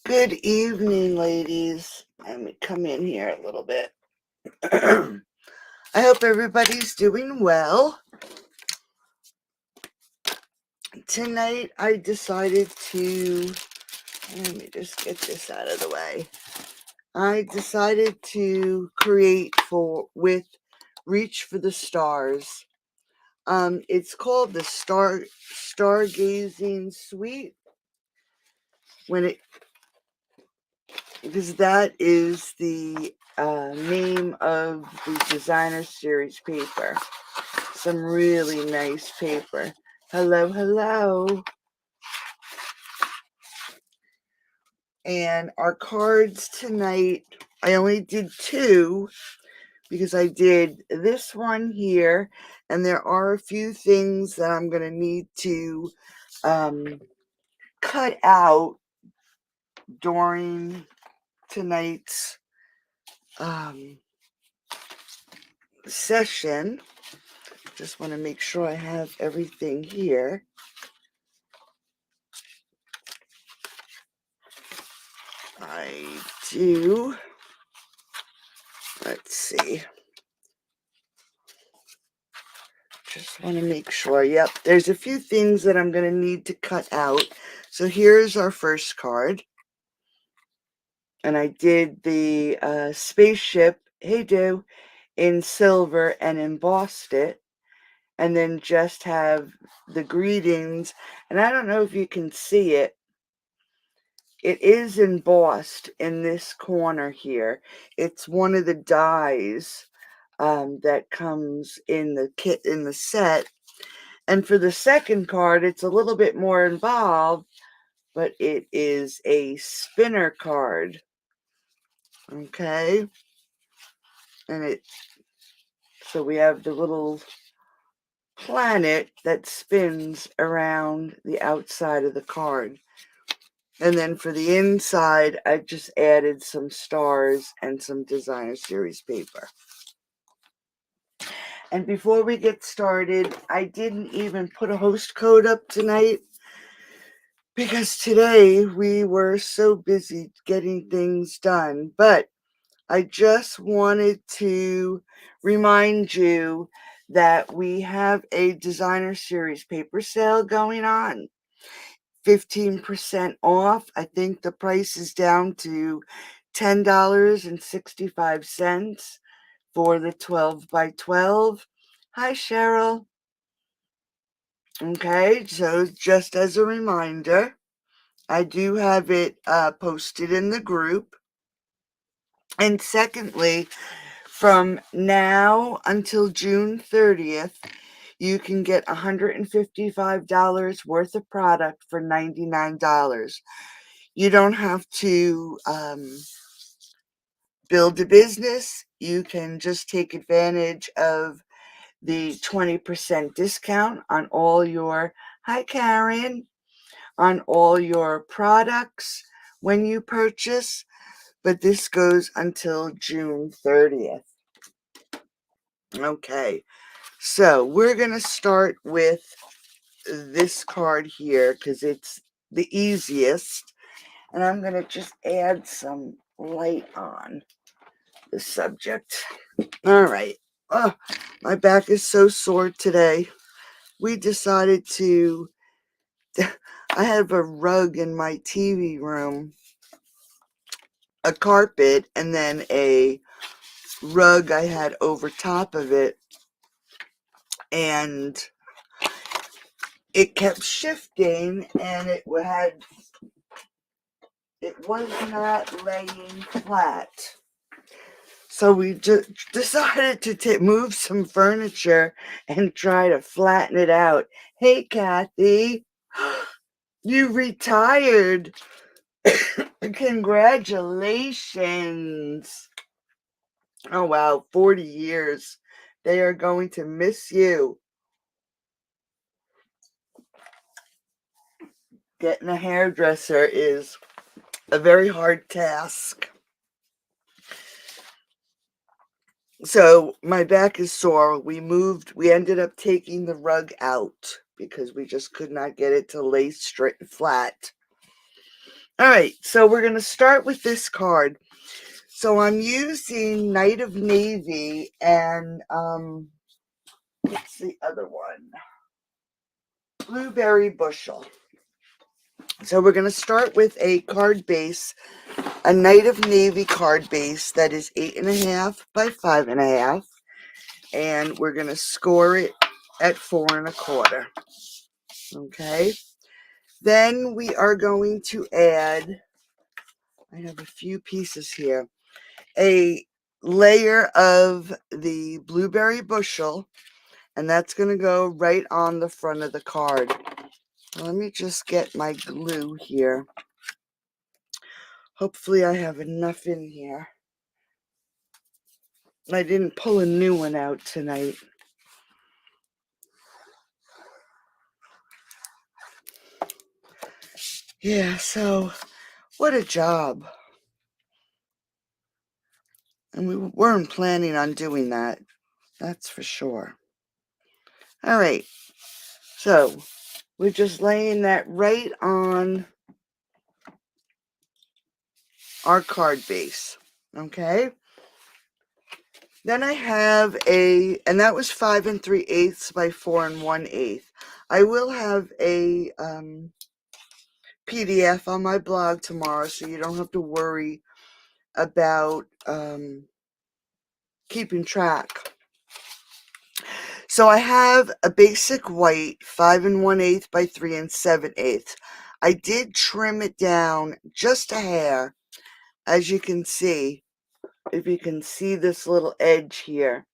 Good evening, ladies. Let me come in here a little bit. I hope everybody's doing well. Tonight, I decided to, let me just get this out of the way. I decided to create with Reach for the Stars. It's called the Stargazing Suite. Because that is the name of the designer series paper. Some really nice paper. Hello, hello. And our cards tonight, I only did two because I did this one here, and there are a few things that I'm going to need to cut out during tonight's session. Just want to make sure I have everything here. I do. Let's see. Just want to make sure. Yep, there's a few things that I'm going to need to cut out. So here's our first card. And I did the spaceship, hey do, in silver and embossed it. And then just have the greetings. And I don't know if you can see it. It is embossed in this corner here. It's one of the dies that comes in the kit, in the set. And for the second card, it's a little bit more involved, but it is a spinner card. Okay. And so we have the little planet that spins around the outside of the card. And then for the inside, I just added some stars and some designer series paper. And before we get started, I didn't even put a host code up tonight because today we were so busy getting things done. But I just wanted to remind you that we have a designer series paper sale going on. 15% off. I think the price is down to $10.65 for the 12 by 12. Hi, Cheryl. Okay, so just as a reminder, I do have it posted in the group. And secondly, from now until June 30th, you can get $155 worth of product for $99. You don't have to build a business. You can just take advantage of the 20% discount on all your, hi Karen, on all your products when you purchase, but this goes until June 30th. Okay, so we're going to start with this card here because it's the easiest, and I'm going to just add some light on the subject. All right. Oh, my back is so sore today. We decided to, I have a rug in my TV room, a carpet, and then a rug I had over top of it. And it kept shifting, and it was not laying flat. So we just decided to move some furniture and try to flatten it out. Hey, Kathy, you retired. Congratulations. Oh, wow, 40 years. They are going to miss you. Getting a hairdresser is a very hard task. So my back is sore. We ended up taking the rug out because we just could not get it to lay straight flat. All right, so we're going to start with this card. So I'm using Knight of Navy and what's the other one? Blueberry Bushel. So we're going to start with a card base, a Knight of Navy card base that is 8.5 by 5.5, and we're going to score it at 4.25. Okay. Then we are going to add, I have a few pieces here, a layer of the Blueberry Bushel, and that's going to go right on the front of the card. Let me just get my glue here. Hopefully I have enough in here. I didn't pull a new one out tonight. Yeah, so what a job. And we weren't planning on doing that. That's for sure. All right. So we're just laying that right on our card base. Okay. Then I have and that was 5 3/8 by 4 1/8. I will have a PDF on my blog tomorrow, so you don't have to worry about keeping track. So I have a basic white 5 1/8 by 3 7/8. I did trim it down just a hair, as you can see, if you can see this little edge here.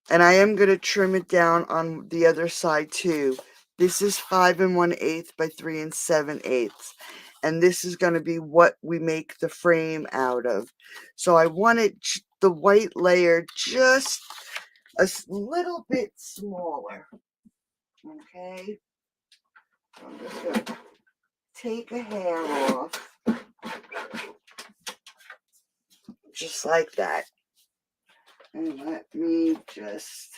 And I am going to trim it down on the other side too. This is 5 1/8 by 3 7/8. And this is going to be what we make the frame out of. So I wanted the white layer just a little bit smaller. Okay. So I'm just going to take a hair off. Just like that. And let me just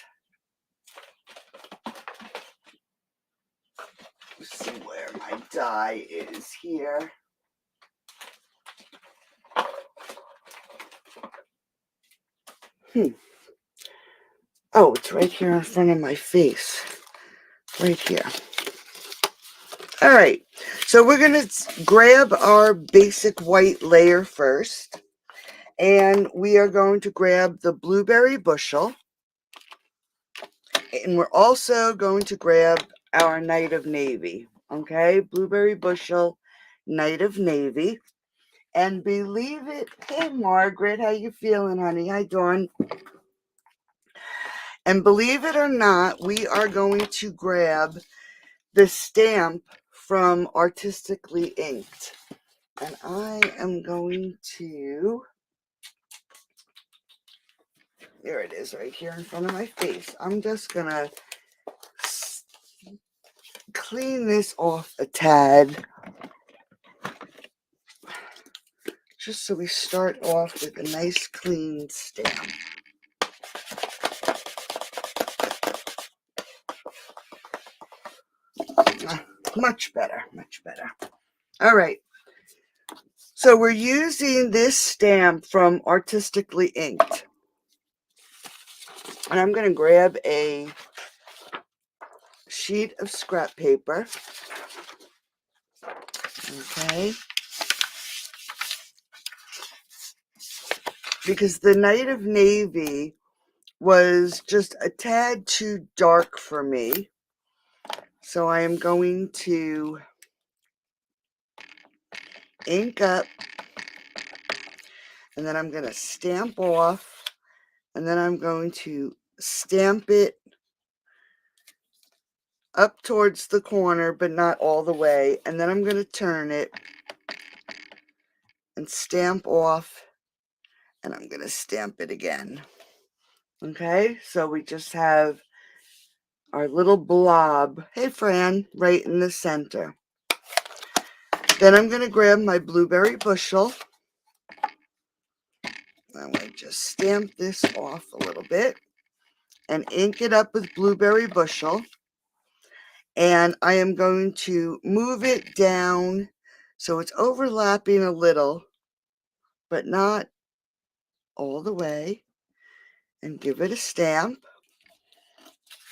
see where my die is here. Oh, it's right here in front of my face. Right here. All right. So we're going to grab our basic white layer first. And we are going to grab the Blueberry Bushel. And we're also going to grab our Knight of Navy. Okay? Blueberry Bushel, Knight of Navy. And believe it, hey Margaret, how you feeling, honey? Hi, Dawn. And believe it or not, we are going to grab the stamp from Artistically Inked. And I am going to, there it is right here in front of my face. I'm just going to clean this off a tad. Just so we start off with a nice clean stamp. Much better, much better. All right. So we're using this stamp from Artistically Inked. And I'm going to grab a sheet of scrap paper. Okay. Because the Knight of Navy was just a tad too dark for me. So I am going to ink up, and then I'm going to stamp off, and then I'm going to stamp it up towards the corner, but not all the way. And then I'm going to turn it and stamp off, and I'm going to stamp it again. Okay, so we just have our little blob, hey Fran, right in the center. Then I'm going to grab my Blueberry Bushel. I'm going to just stamp this off a little bit and ink it up with Blueberry Bushel. And I am going to move it down So it's overlapping a little, but not all the way. And give it a stamp.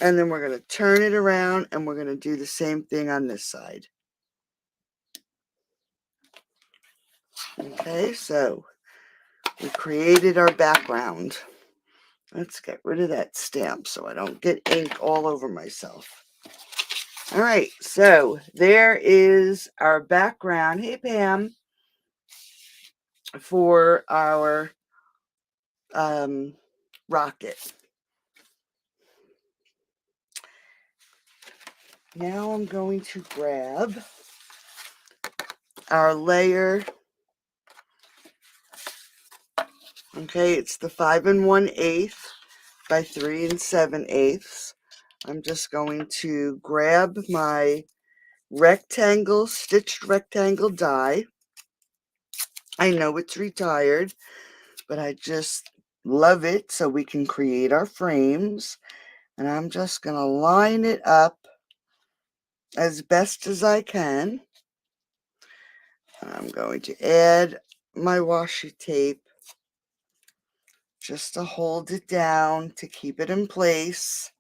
And then we're going to turn it around and we're going to do the same thing on this side. Okay, so we created our background. Let's get rid of that stamp so I don't get ink all over myself. All right, so there is our background. Hey, Pam, for our rocket. Now I'm going to grab our layer. Okay, it's the 5 1/8 by 3 7/8. I'm just going to grab my rectangle, stitched rectangle die. I know it's retired, but I just love it so we can create our frames. And I'm just going to line it up as best as I can. I'm going to add my washi tape just to hold it down, to keep it in place.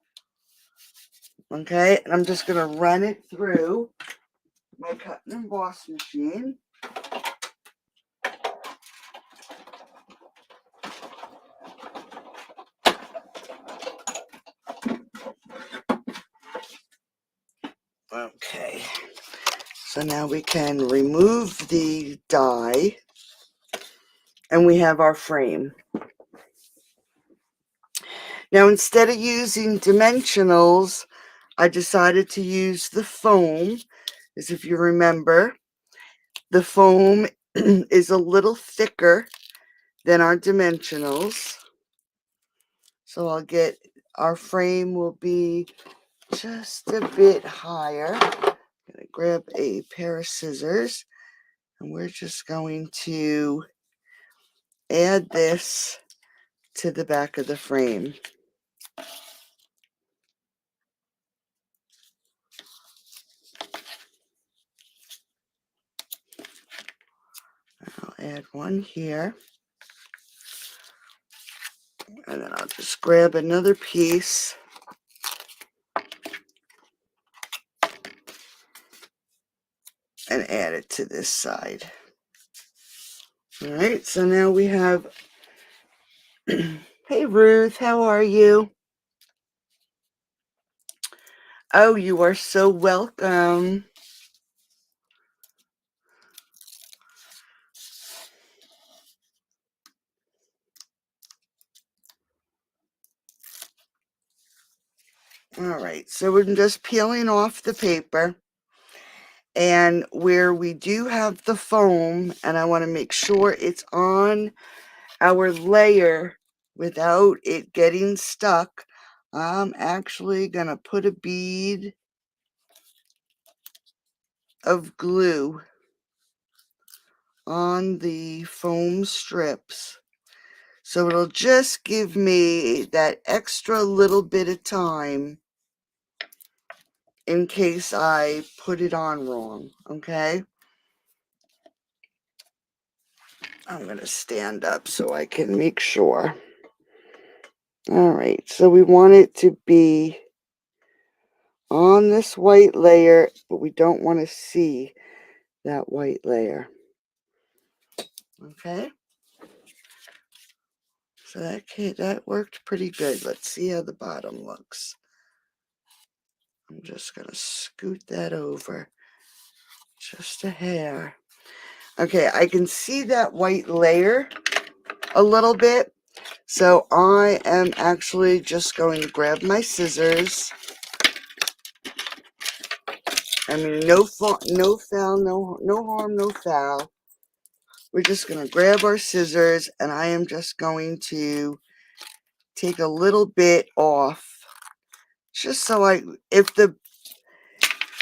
Okay, and I'm just going to run it through my cut and emboss machine. Okay, so now we can remove the die and we have our frame. Now, instead of using dimensionals, I decided to use the foam, as if you remember, the foam is a little thicker than our dimensionals. So I'll get, our frame will be just a bit higher. I'm going to grab a pair of scissors and we're just going to add this to the back of the frame. I'll add one here. And then I'll just grab another piece and add it to this side. All right, so now we have, hey Ruth, how are you? Oh, you are so welcome. All right, so we're just peeling off the paper. And where we do have the foam, and I want to make sure it's on our layer without it getting stuck, I'm actually going to put a bead of glue on the foam strips. So it'll just give me that extra little bit of time in case I put it on wrong, okay? I'm going to stand up so I can make sure. All right, so we want it to be on this white layer, but we don't want to see that white layer. Okay, so that worked pretty good. Let's see how the bottom looks. I'm just going to scoot that over just a hair. Okay, I can see that white layer a little bit, so I am actually just going to grab my scissors. I mean, no foul, no harm, no foul. We're just going to grab our scissors, and I am just going to take a little bit off, just so if the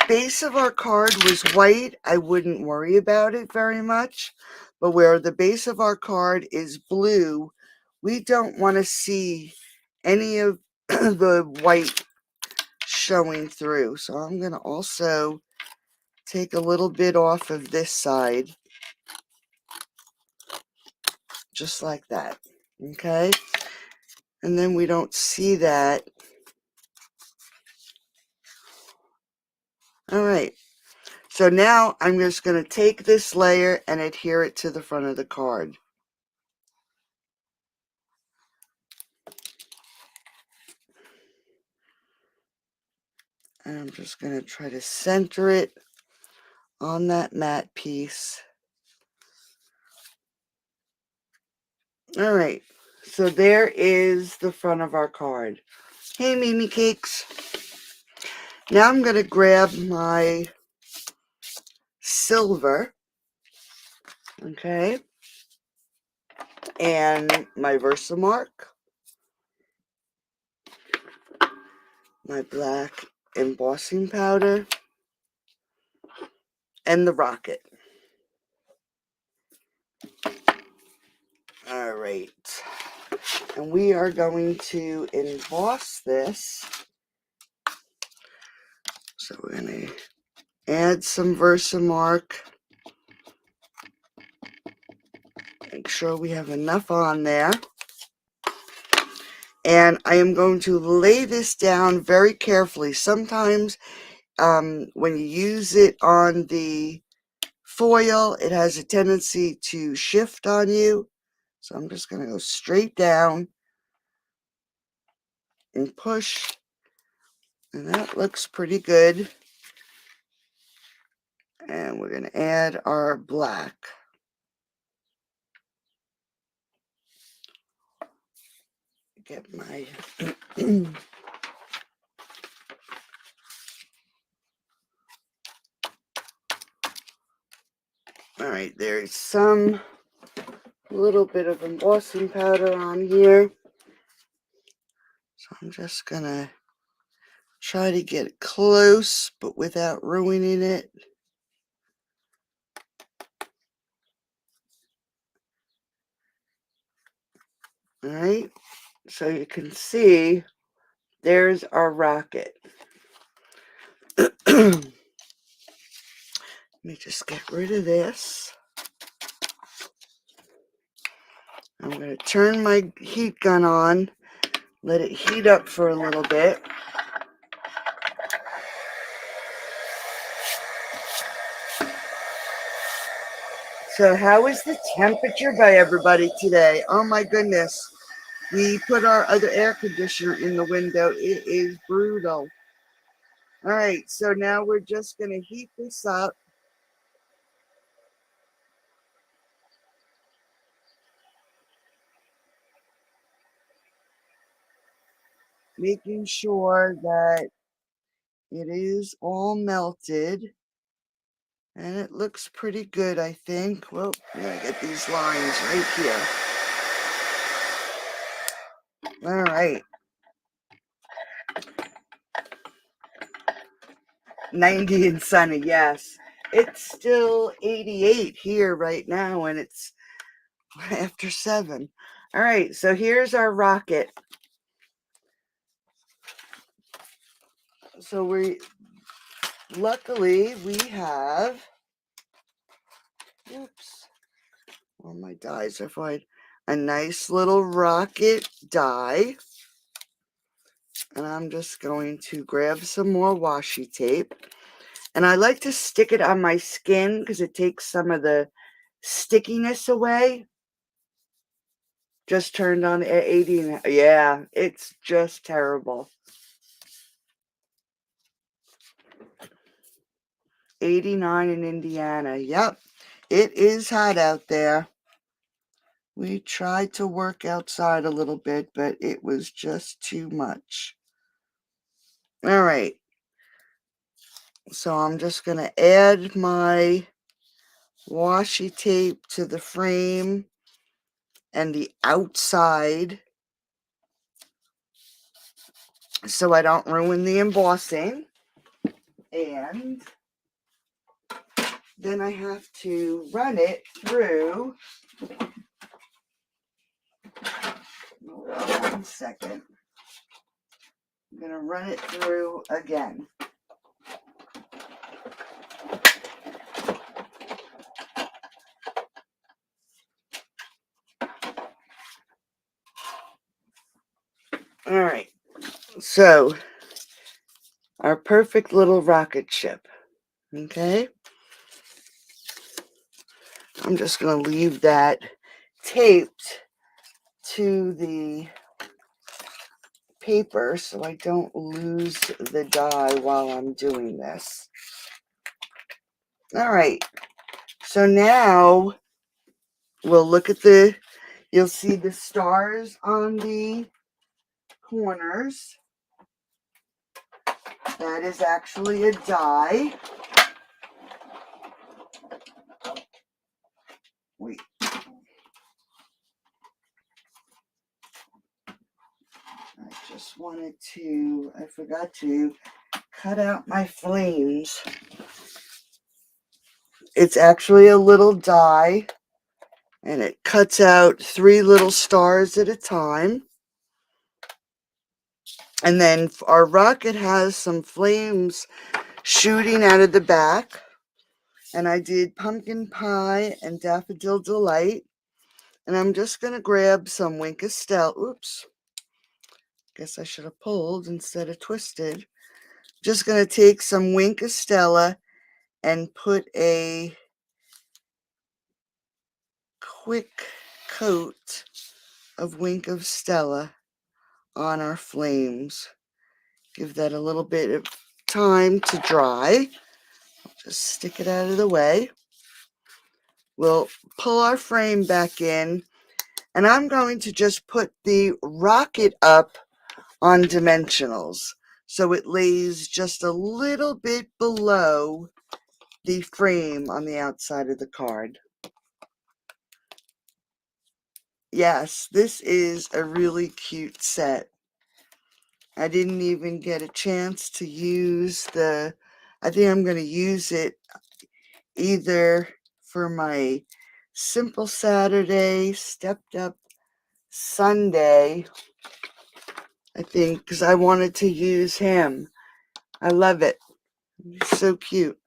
base of our card was white, I wouldn't worry about it very much. But where the base of our card is blue, we don't want to see any of the white showing through. So I'm going to also take a little bit off of this side, just like that, okay? And then we don't see that. All right, so now I'm just going to take this layer and adhere it to the front of the card. And I'm just going to try to center it on that matte piece. All right, so there is the front of our card. Hey, Mimi Cakes. Now I'm going to grab my silver, okay, and my Versamark, my black embossing powder, and the rocket. All right, and we are going to emboss this. So we're going to add some Versamark. Make sure we have enough on there. And I am going to lay this down very carefully. Sometimes when you use it on the foil, it has a tendency to shift on you. So I'm just going to go straight down and push. And that looks pretty good. And we're going to add our black. Get my all right, there's some little bit of embossing powder on here. So I'm just going to try to get it close, but without ruining it. All right, so you can see there's our rocket. Let me just get rid of this. I'm going to turn my heat gun on, let it heat up for a little bit. So how is the temperature by everybody today? Oh my goodness. We put our other air conditioner in the window. It is brutal. All right, so now we're just going to heat this up. Making sure that it is all melted. And it looks pretty good, I think. Well, I'm going to get these lines right here. All right. 90 and sunny, yes. It's still 88 here right now, and it's after 7. All right, so here's our rocket. So luckily we have, oops, all my dies are fine, a nice little rocket die. And I'm just going to grab some more washi tape. And I like to stick it on my skin because it takes some of the stickiness away. Just turned on at 80. Yeah, it's just terrible. 89 in Indiana. Yep, it is hot out there. We tried to work outside a little bit, but it was just too much. All right. So I'm just going to add my washi tape to the frame and the outside so I don't ruin the embossing. And then I have to run it through. Hold on 1 second. I'm going to run it through again. All right, so our perfect little rocket ship. Okay, I'm just going to leave that taped to the paper so I don't lose the die while I'm doing this. All right, so now we'll look at you'll see the stars on the corners. That is actually a die. Wait. I just wanted to, I forgot to cut out my flames. It's actually a little die, and it cuts out 3 little stars at a time. And then our rocket has some flames shooting out of the back. And I did pumpkin pie and daffodil delight. And I'm just going to grab some Wink of Stella. Oops. Guess I should have pulled instead of twisted. Just going to take some Wink of Stella and put a quick coat of Wink of Stella on our flames. Give that a little bit of time to dry. Just stick it out of the way. We'll pull our frame back in, and I'm going to just put the rocket up on dimensionals so it lays just a little bit below the frame on the outside of the card. Yes, this is a really cute set. I didn't even get a chance to use I think I'm going to use it either for my Simple Saturday, Stepped Up Sunday, I think, because I wanted to use him. I love it. He's so cute.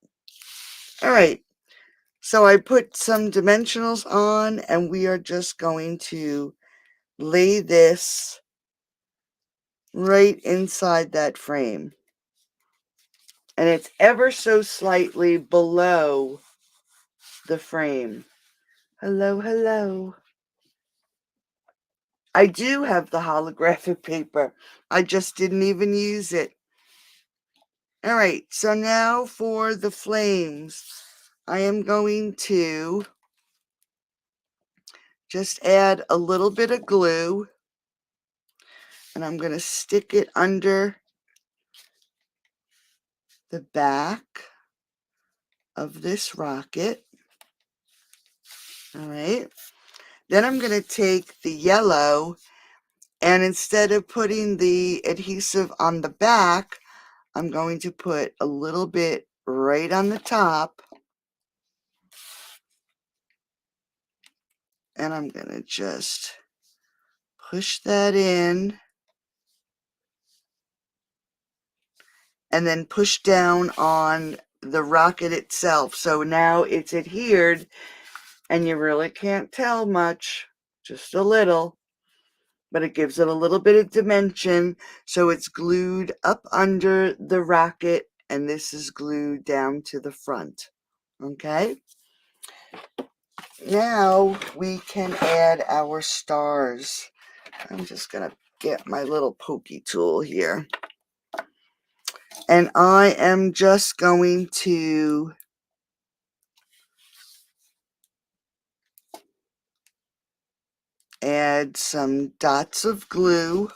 All right. So I put some dimensionals on, and we are just going to lay this right inside that frame. And it's ever so slightly below the frame. Hello, hello. I do have the holographic paper. I just didn't even use it. All right, so now for the flames. I am going to just add a little bit of glue, and I'm going to stick it under the back of this rocket. All right. Then I'm going to take the yellow, and instead of putting the adhesive on the back, I'm going to put a little bit right on the top. And I'm going to just push that in. And then push down on the rocket itself. So now it's adhered, and you really can't tell much, just a little, but it gives it a little bit of dimension. So it's glued up under the rocket, and this is glued down to the front. Okay. Now we can add our stars. I'm just going to get my little pokey tool here. And I am just going to add some dots of glue.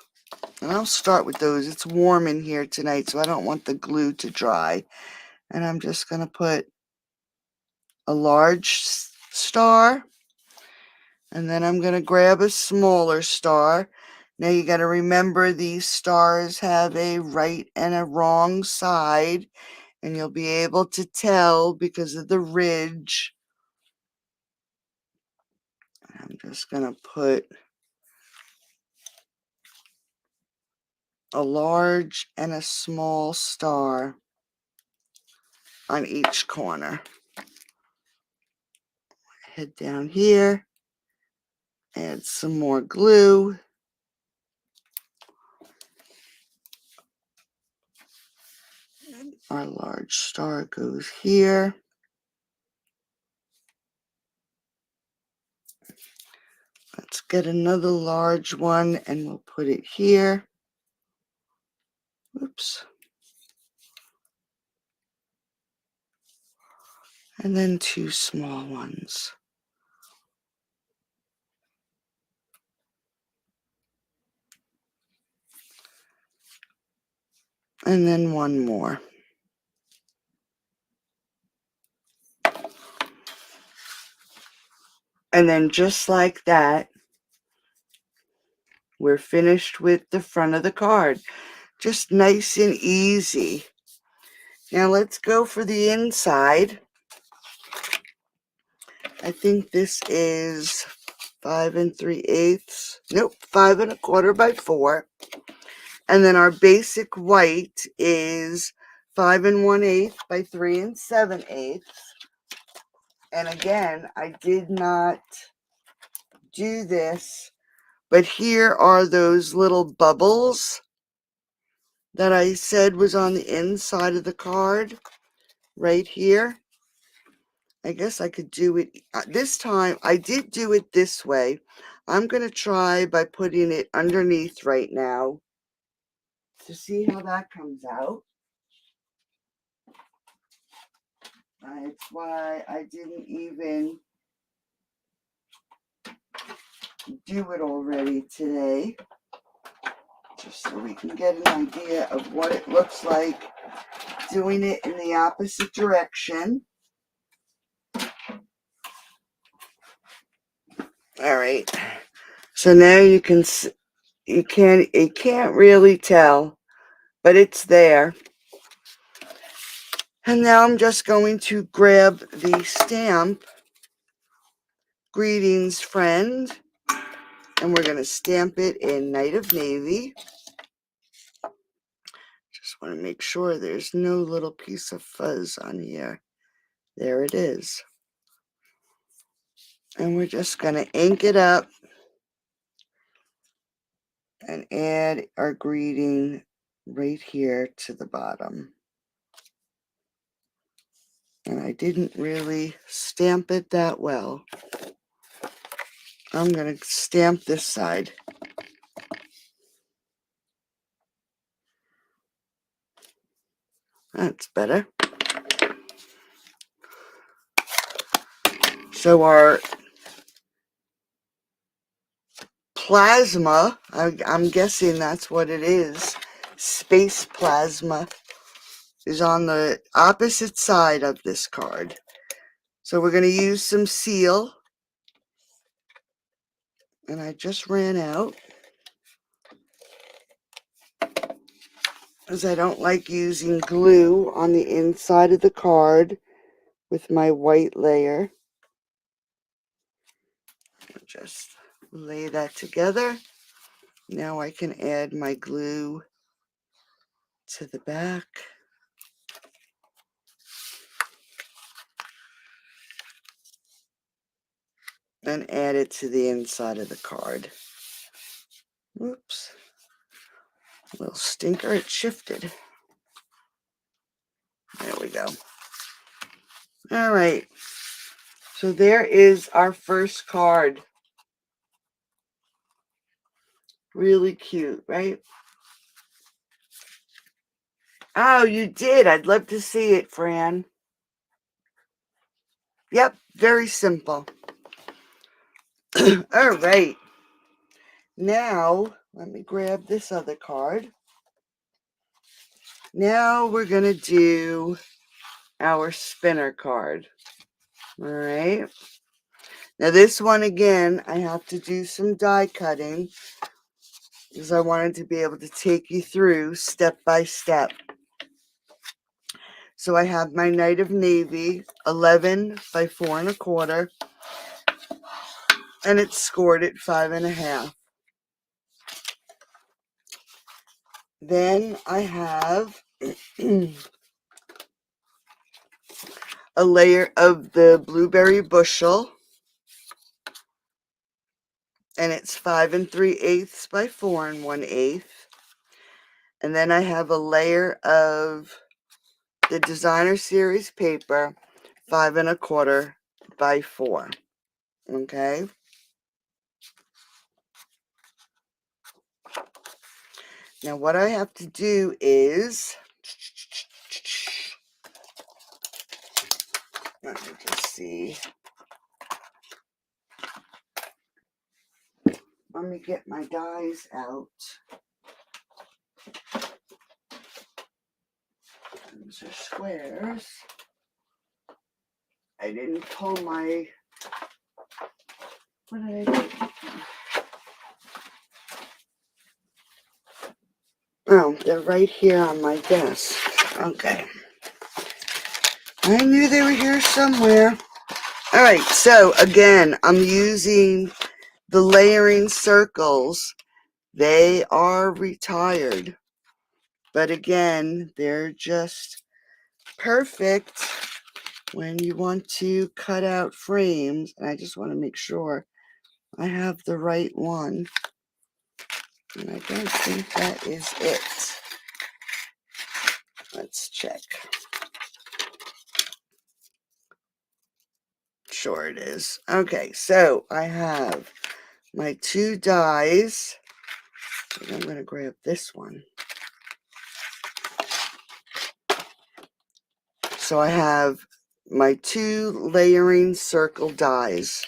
And I'll start with those. It's warm in here tonight, so I don't want the glue to dry. And I'm just going to put a large star. And then I'm going to grab a smaller star. Now you got to remember these stars have a right and a wrong side. And you'll be able to tell because of the ridge. I'm just going to put a large and a small star on each corner. Head down here, add some more glue, Our large star goes here. Let's get another large one and we'll put it here. Oops. And then 2 small ones. And then 1 more. And then just like that, we're finished with the front of the card. Just nice and easy. Now let's go for the inside. I think this is 5 3/8. Nope, 5 1/4 by 4. And then our basic white is 5 1/8 by 3 7/8. And again, I did not do this, but here are those little bubbles that I said was on the inside of the card, right here. I guess I could do it this time. I did do it this way. I'm going to try by putting it underneath right now to see how that comes out. That's why I didn't even do it already today, just so we can get an idea of what it looks like doing it in the opposite direction. All right, so now you can it can't really tell, but it's there. And now I'm just going to grab the stamp, Greetings Friend, and we're going to stamp it in Night of Navy. Just want to make sure there's no little piece of fuzz on here. There it is. And we're just going to ink it up and add our greeting right here to the bottom. And I didn't really stamp it that well. I'm going to stamp this side. That's better. So our plasma, I'm guessing that's what it is, space plasma, is on the opposite side of this card. So we're going to use some seal. And I just ran out, because I don't like using glue on the inside of the card with my white layer. Just lay that together. Now I can add my glue to the back. And add it to the inside of the card. Oops. Little stinker, it shifted. There we go. All right. So there is our first card. Really cute, right? Oh, you did. I'd love to see it, Fran. Yep, very simple. All right. Now, let me grab this other card. Now we're going to do our spinner card. All right. Now this one, again, I have to do some die cutting because I wanted to be able to take you through step by step. So I have my Night of Navy, 11 by 4 1/4, and it's scored at 5 1/2. Then I have a layer of the blueberry bushel, and it's 5 3/8 by 4 1/8. And then I have a layer of the designer series paper, 5 1/4 by 4. Okay. Now what I have to do is, let me just see. Let me get my dies out. These are squares. I didn't pull my, what did I do? Oh, they're right here on my desk. Okay. I knew they were here somewhere. All right, so again, I'm using the layering circles. They are retired, but again, they're just perfect when you want to cut out frames. And I just want to make sure I have the right one. And I don't think that is it. Let's check. Sure it is. Okay, so I have my 2 dies. I'm going to grab this one. So I have my 2 layering circle dies.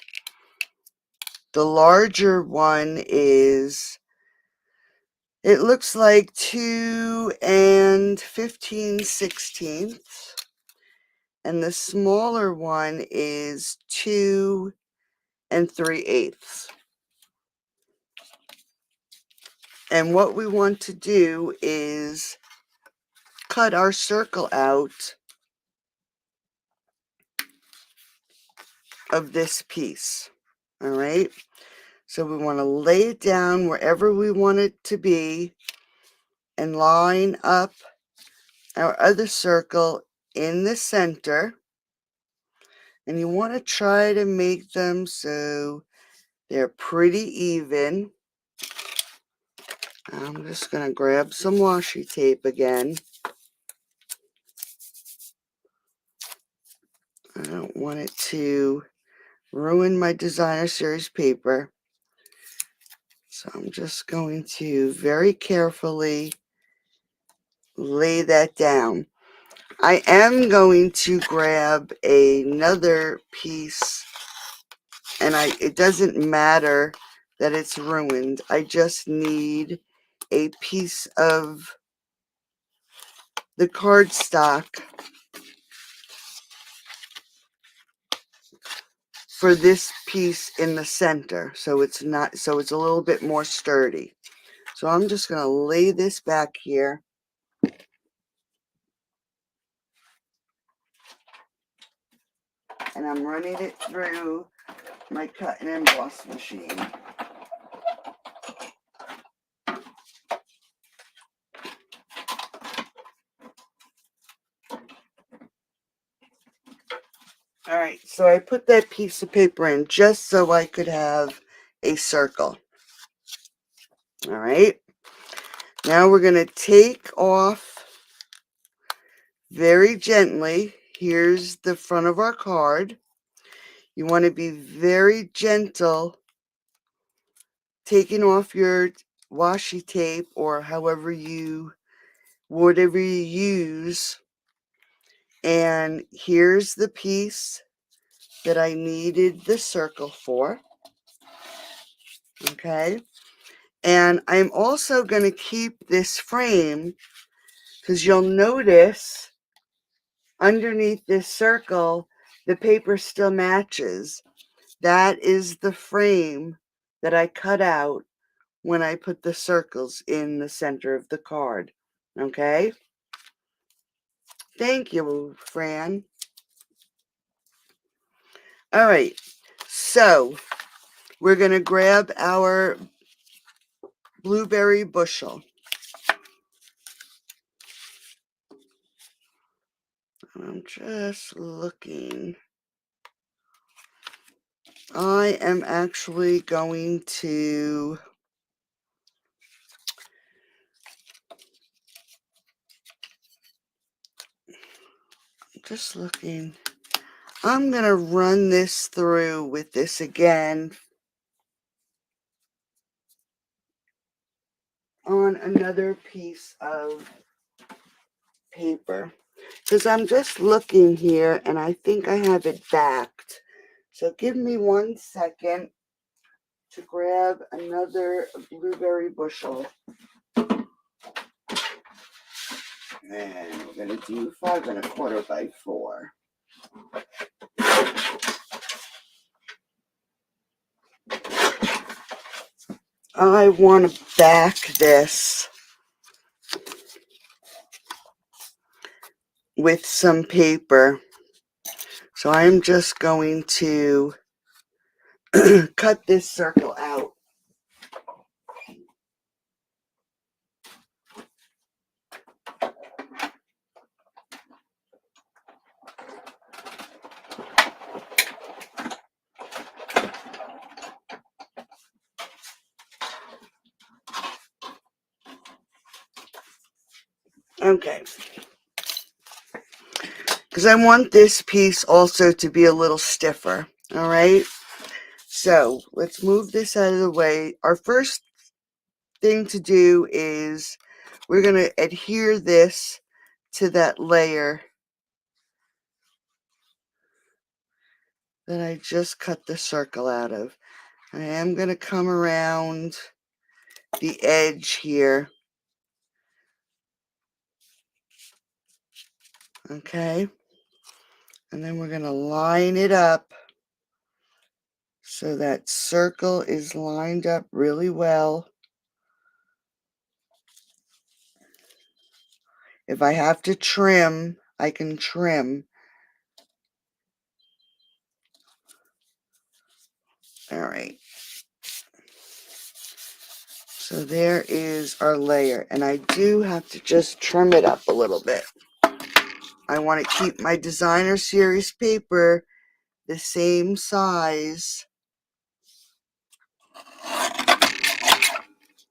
The larger one is, it looks like 2 15/16, and the smaller one is 2 3/8. And what we want to do is cut our circle out of this piece. All right. So we want to lay it down wherever we want it to be and line up our other circle in the center. And you want to try to make them so they're pretty even. I'm just going to grab some washi tape again. I don't want it to ruin my designer series paper. So I'm just going to very carefully lay that down. I am going to grab another piece, and it doesn't matter that it's ruined. I just need a piece of the cardstock for this piece in the center, so it's a little bit more sturdy. So I'm just going to lay this back here. And I'm running it through my cut and emboss machine. All right, so I put that piece of paper in just so I could have a circle. All right, now we're going to take off very gently. Here's the front of our card. You want to be very gentle taking off your washi tape or whatever you use. And here's the piece that I needed the circle for. Okay. And I'm also going to keep this frame because you'll notice underneath this circle, the paper still matches. That is the frame that I cut out when I put the circles in the center of the card. Okay. Thank you, Fran. All right. So we're going to grab our blueberry bushel. I'm just looking. I am actually going to just looking. I'm going to run this through with this again on another piece of paper, because I'm just looking here and I think I have it backed. So give me 1 second to grab another blueberry bushel. And we're going to do 5 1/4 by 4. I want to back this with some paper. So I'm just going to cut this circle out. Okay. Because I want this piece also to be a little stiffer. All right. So let's move this out of the way. Our first thing to do is we're going to adhere this to that layer that I just cut the circle out of. I am going to come around the edge here. Okay. And then we're going to line it up so that circle is lined up really well. If I have to trim, I can trim. All right. So there is our layer. And I do have to just trim it up a little bit. I want to keep my designer series paper the same size,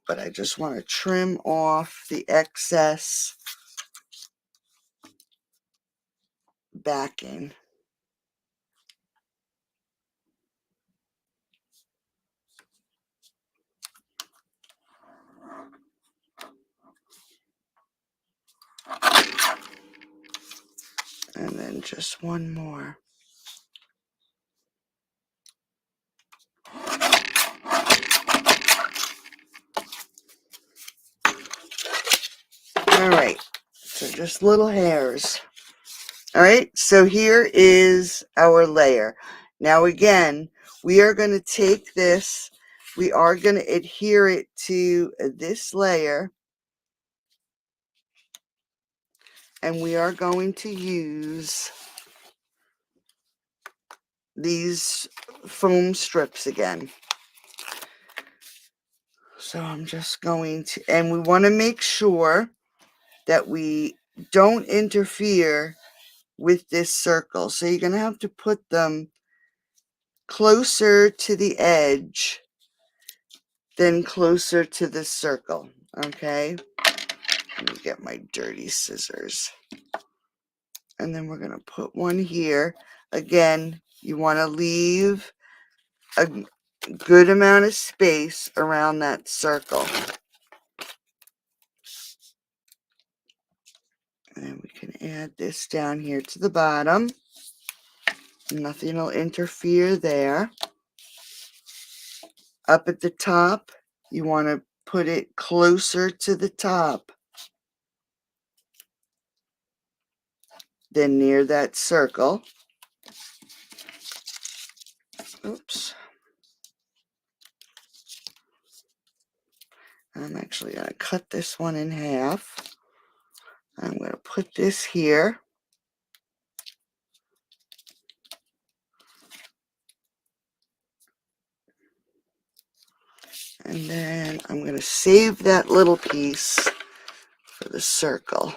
but I just want to trim off the excess backing. And then just one more. All right, so just little hairs. All right, so here is our layer. Now again, we are going to take this, we are going to adhere it to this layer, and we are going to use these foam strips again. So I'm just going to, and we want to make sure that we don't interfere with this circle. So you're going to have to put them closer to the edge than closer to the circle. Okay. Let me get my dirty scissors. And then we're going to put one here. Again, you want to leave a good amount of space around that circle. And then we can add this down here to the bottom. Nothing will interfere there. Up at the top, you want to put it closer to the top than near that circle. Oops. I'm actually going to cut this one in half. I'm going to put this here. And then I'm going to save that little piece for the circle.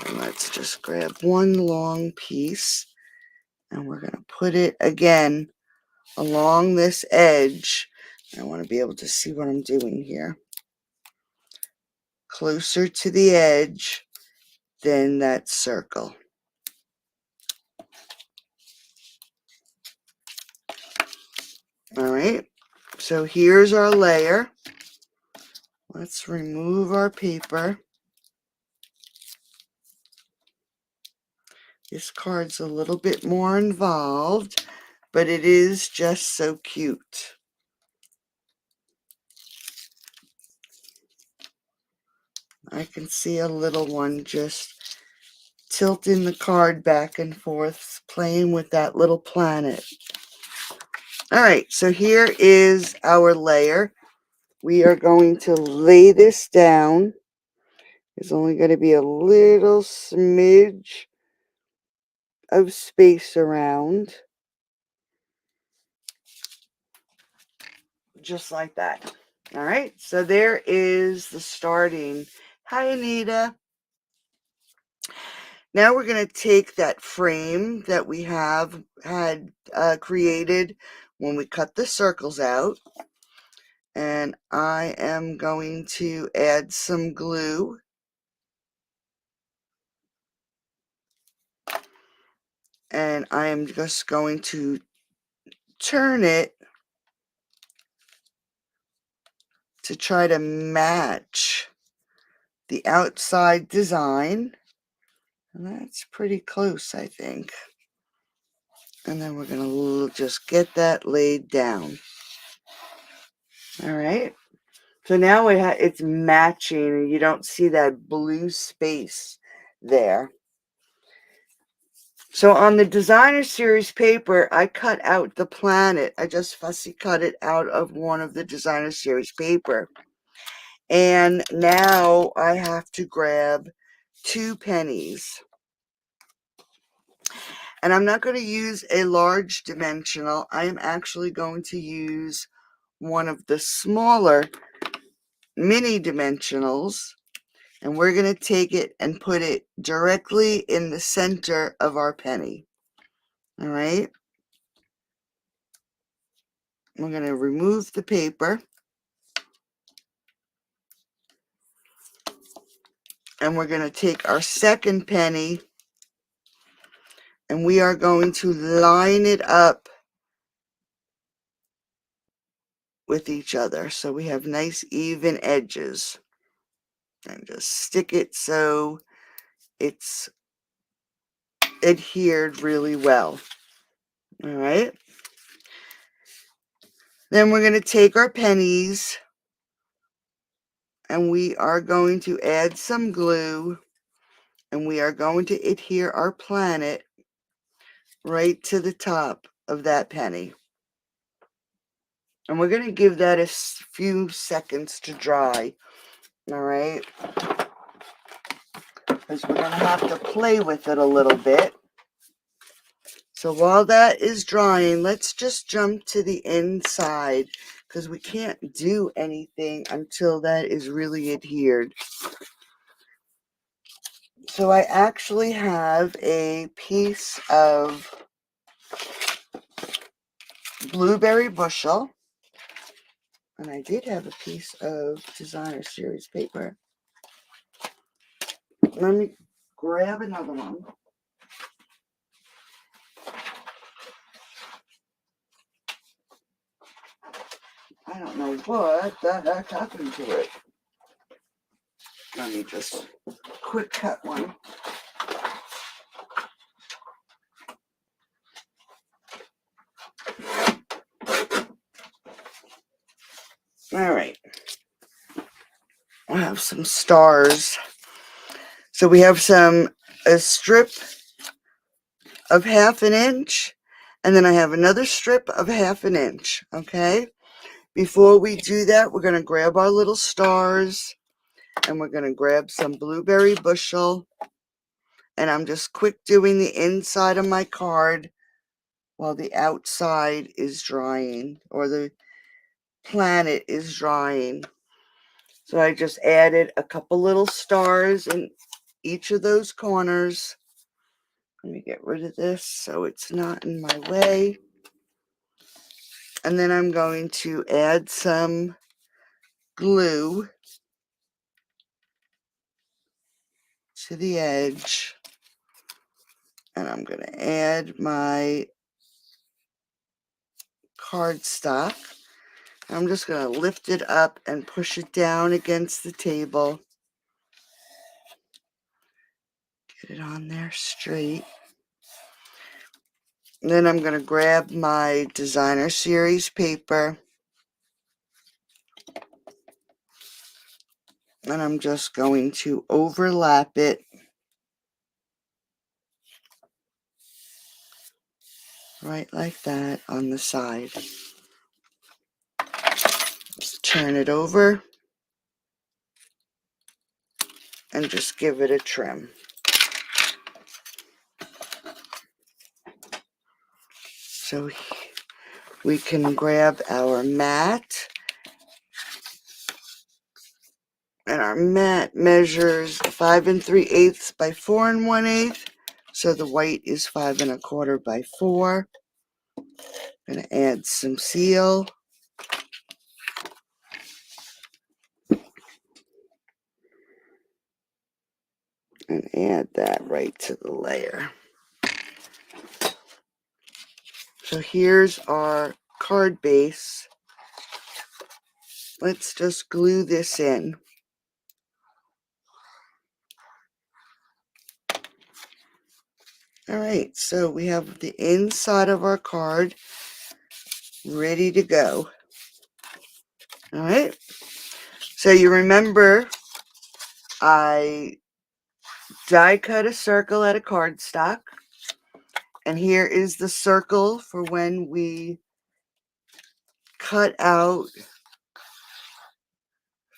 And let's just grab one long piece. And we're going to put it again along this edge. I want to be able to see what I'm doing here. Closer to the edge than that circle. All right, so here's our layer. Let's remove our paper. This card's a little bit more involved, but it is just so cute. I can see a little one just tilting the card back and forth, playing with that little planet. All right, so here is our layer. We are going to lay this down. There's only going to be a little smidge of space around. Just like that. All right, so there is the starting. Hi, Anita. Now we're going to take that frame that we had created when we cut the circles out, and I am going to add some glue. And I am just going to turn it to try to match the outside design. And that's pretty close, I think. And then we're going to just get that laid down. All right. So now it's matching, and you don't see that blue space there. So on the designer series paper, I cut out the planet. I just fussy cut it out of one of the designer series paper. And now I have to grab 2 pennies. And I'm not going to use a large dimensional. I am actually going to use one of the smaller mini dimensionals. And we're going to take it and put it directly in the center of our penny. All right. We're going to remove the paper. And we're going to take our second penny, and we are going to line it up with each other so we have nice even edges. And just stick it so it's adhered really well. All right. Then we're going to take our pennies, and we are going to add some glue, and we are going to adhere our planet right to the top of that penny. And we're going to give that a few seconds to dry. All right. Because we're going to have to play with it a little bit. So while that is drying, let's just jump to the inside, because we can't do anything until that is really adhered. So I actually have a piece of blueberry bushel, and I did have a piece of designer series paper. Let me grab another one. I don't know what the heck happened to it. Let me just quick cut one. All right. I have some stars. So we have a strip of 1/2 inch, and then I have another strip of 1/2 inch. Okay. Before we do that, we're going to grab our little stars, and we're going to grab some blueberry bushel, and I'm just quick doing the inside of my card while the outside is drying, or the planet is drying. So I just added a couple little stars in each of those corners. Let me get rid of this so it's not in my way. And then I'm going to add some glue to the edge. And I'm going to add my cardstock. I'm just going to lift it up and push it down against the table. Get it on there straight. And then I'm going to grab my designer series paper. And I'm just going to overlap it right like that on the side. Just turn it over and just give it a trim. So we can grab our mat. And our mat measures 5 3/8 by 4 1/8. So the white is 5 1/4 by 4. I'm going to add some seal. And add that right to the layer. So here's our card base. Let's just glue this in. All right, so we have the inside of our card ready to go. All right, so you remember I die cut a circle out of cardstock, and here is the circle for when we cut out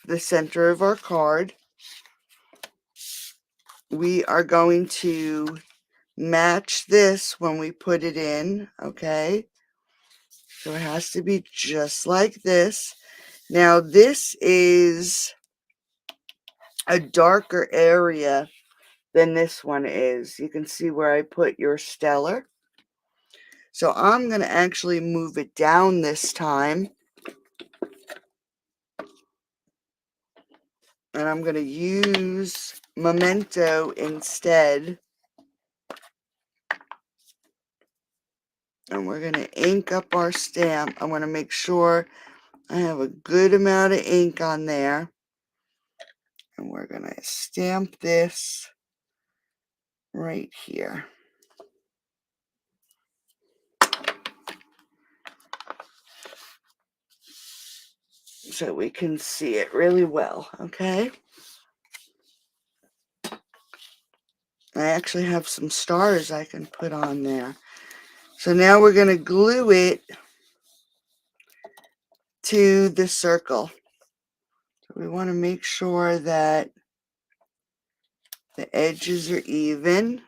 the center of our card. We are going to match this when we put it in, okay? So it has to be just like this. Now this is a darker area than this one is. You can see where I put your stellar. So I'm going to actually move it down this time. And I'm going to use Memento instead. And we're going to ink up our stamp. I want to make sure I have a good amount of ink on there. And we're going to stamp this right here. So we can see it really well, okay? I actually have some stars I can put on there. So now we're going to glue it to the circle. So we want to make sure that the edges are even.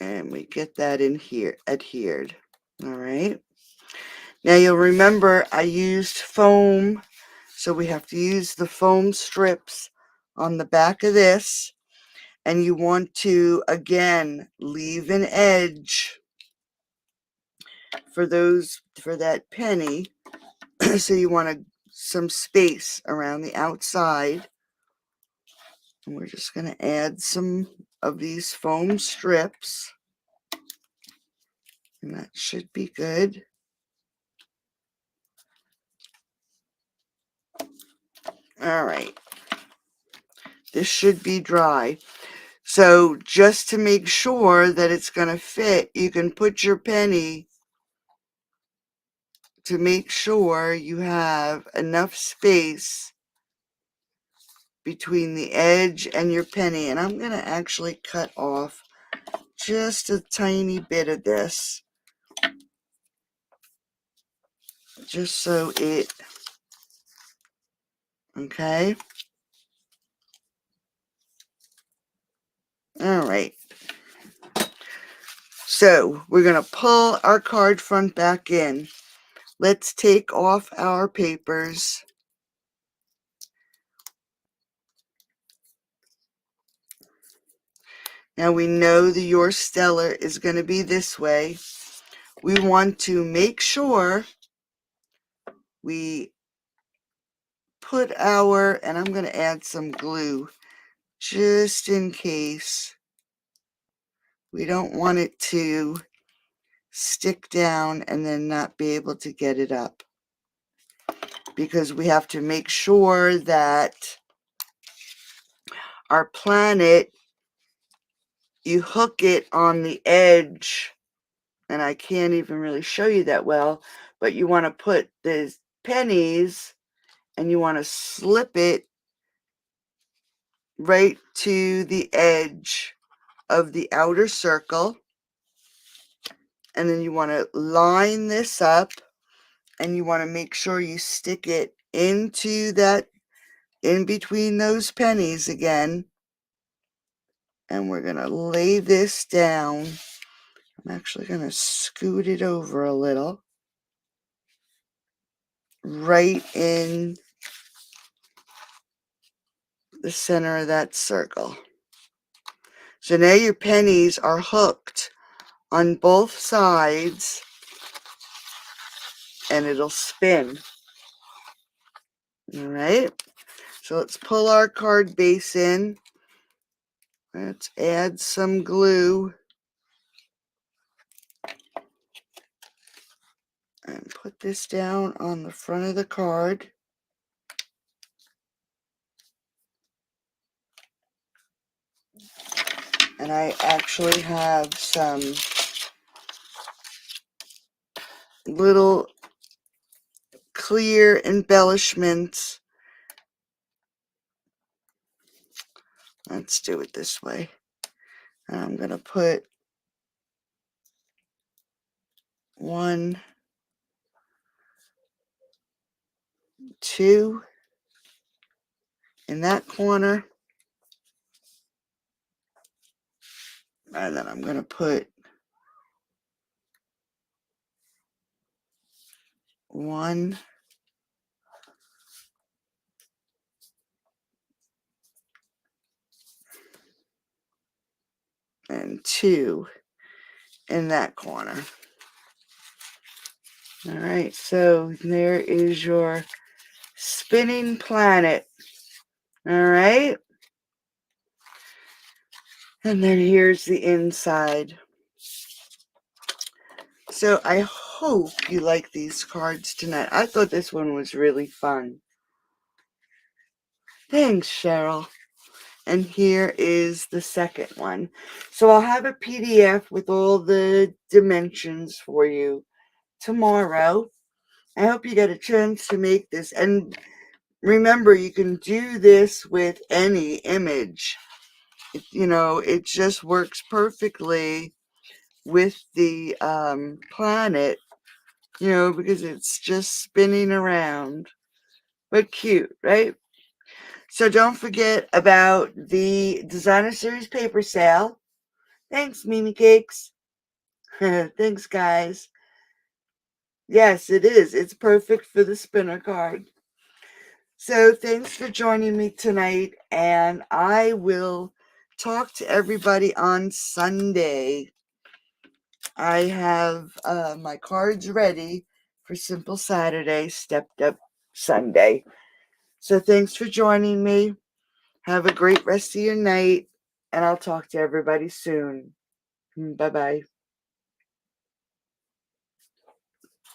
And we get that in here, adhered. All right. Now you'll remember I used foam. So we have to use the foam strips on the back of this. And you want to, again, leave an edge for that penny. So you want some space around the outside. And we're just going to add some of these foam strips. And that should be good. All right. This should be dry. So just to make sure that it's going to fit, you can put your penny to make sure you have enough space between the edge and your penny. And I'm going to actually cut off just a tiny bit of this, just so it, okay. All right. So we're going to pull our card front back in. Let's take off our papers. Now we know the Your Stellar is going to be this way. We want to make sure we put our, and I'm going to add some glue just in case We don't want it to stick down and then not be able to get it up, because we have to make sure that our planet, you hook it on the edge, and I can't even really show you that well, but you want to put the pennies and you want to slip it right to the edge of the outer circle, and then you want to line this up, and you want to make sure you stick it into that, in between those pennies again, and we're going to lay this down. I'm actually going to scoot it over a little, right in the center of that circle. So now your pennies are hooked on both sides, and it'll spin. All right, so let's pull our card base in. Let's add some glue and put this down on the front of the card. And I actually have some little clear embellishments. Let's do it this way. And I'm going to put 1, 2 in that corner. And then I'm going to put 1, and 2 in that corner. All right, so there is your spinning planet. All right, and then here's the inside. So I hope you like these cards tonight. I thought this one was really fun. Thanks, Cheryl. And here is the second one. So I'll have a PDF with all the dimensions for you tomorrow. I hope you get a chance to make this. And remember, you can do this with any image. It just works perfectly with the planet, because it's just spinning around. But cute, right? So don't forget about the Designer Series paper sale. Thanks, Mimi Cakes. Thanks, guys. Yes, it is. It's perfect for the spinner card. So thanks for joining me tonight, and I will talk to everybody on Sunday. I have my cards ready for Simple Saturday, Stepped Up Sunday. So thanks for joining me. Have a great rest of your night, and I'll talk to everybody soon. Bye-bye.